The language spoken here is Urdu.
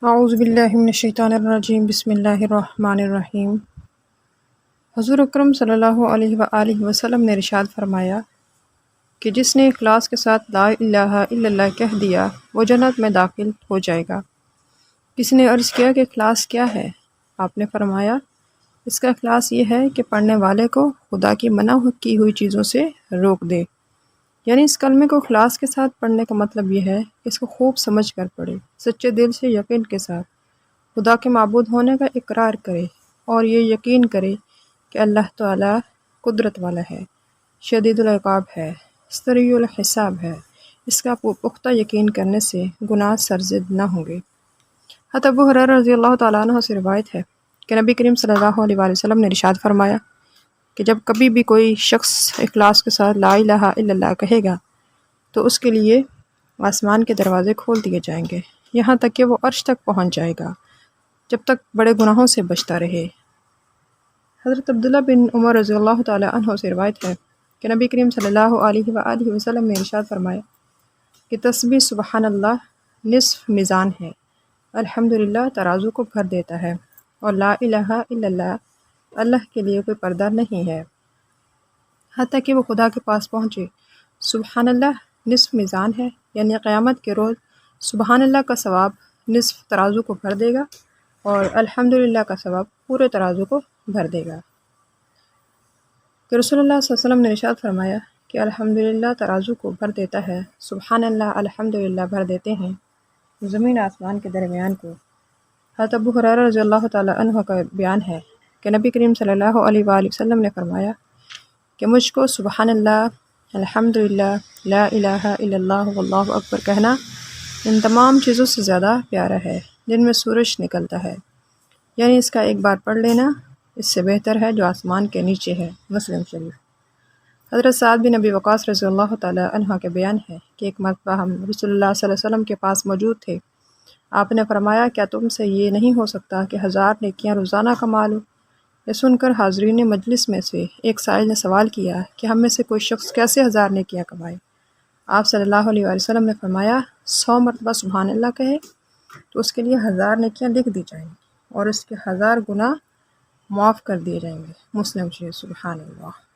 اعوذ باللہ من الشیطان الرجیم بسم اللہ الرحمن الرحیم۔ حضور اکرم صلی اللہ علیہ وآلہ وسلم نے ارشاد فرمایا کہ جس نے اخلاص کے ساتھ لا الہ الا اللہ کہہ دیا وہ جنت میں داخل ہو جائے گا۔ کسی نے عرض کیا کہ اخلاص کیا ہے؟ آپ نے فرمایا اس کا اخلاص یہ ہے کہ پڑھنے والے کو خدا کی منع کی ہوئی چیزوں سے روک دے، یعنی اس کلمے کو اخلاص کے ساتھ پڑھنے کا مطلب یہ ہے کہ اس کو خوب سمجھ کر پڑھے، سچے دل سے یقین کے ساتھ خدا کے معبود ہونے کا اقرار کرے اور یہ یقین کرے کہ اللہ تعالیٰ قدرت والا ہے، شدید العقاب ہے، سریع الحساب ہے۔ اس کا پختہ یقین کرنے سے گناہ سرزد نہ ہوں گے۔ حضرت ابو ہریرہ رضی اللہ تعالیٰ عنہ سے روایت ہے کہ نبی کریم صلی اللہ علیہ وآلہ وسلم نے ارشاد فرمایا کہ جب کبھی بھی کوئی شخص اخلاص کے ساتھ لا الہ الا اللہ کہے گا تو اس کے لیے آسمان کے دروازے کھول دیے جائیں گے، یہاں تک کہ وہ عرش تک پہنچ جائے گا، جب تک بڑے گناہوں سے بچتا رہے۔ حضرت عبداللہ بن عمر رضی اللہ تعالیٰ عنہ سے روایت ہے کہ نبی کریم صلی اللہ علیہ وآلہ وسلم نے ارشاد فرمایا کہ تسبیح سبحان اللہ نصف میزان ہے، الحمدللہ ترازو کو بھر دیتا ہے، اور لا الہ الا اللہ اللہ کے لیے کوئی پردہ نہیں ہے، حتیٰ کہ وہ خدا کے پاس پہنچے۔ سبحان اللہ نصف میزان ہے، یعنی قیامت کے روز سبحان اللہ کا ثواب نصف ترازو کو بھر دے گا اور الحمدللہ کا ثواب پورے ترازو کو بھر دے گا۔ کہ رسول اللہ صلی اللہ علیہ وسلم نے ارشاد فرمایا کہ الحمدللہ ترازو کو بھر دیتا ہے، سبحان اللہ الحمدللہ بھر دیتے ہیں زمین آسمان کے درمیان کو۔ حضرت ابو ہریرہ رضی اللہ تعالیٰ عنہ کا بیان ہے کہ نبی کریم صلی اللہ علیہ وآلہ وسلم نے فرمایا کہ مجھ کو سبحان اللہ الحمدللہ لا الہ الا اللہ واللہ اکبر کہنا ان تمام چیزوں سے زیادہ پیارا ہے جن میں سورج نکلتا ہے، یعنی اس کا ایک بار پڑھ لینا اس سے بہتر ہے جو آسمان کے نیچے ہے۔ مسلم شریف۔ حضرت سعد بن ابی وقاص رضی اللہ تعالیٰ عنہ کے بیان ہے کہ ایک مرتبہ ہم رسول اللہ صلی اللہ علیہ وسلم کے پاس موجود تھے، آپ نے فرمایا کیا تم سے یہ نہیں ہو سکتا کہ 1000 نیکیاں روزانہ کما لو؟ یہ سن کر حاضرین مجلس میں سے ایک سائل نے سوال کیا کہ ہم میں سے کوئی شخص کیسے 1000 نیکیاں کمائے؟ آپ صلی اللہ علیہ وآلہ وسلم نے فرمایا 100 مرتبہ سبحان اللہ کہے تو اس کے لیے 1000 نیکیاں لکھ دی جائیں گی اور اس کے 1000 گناہ معاف کر دیے جائیں گے۔ مسلم شریف۔ سبحان اللہ۔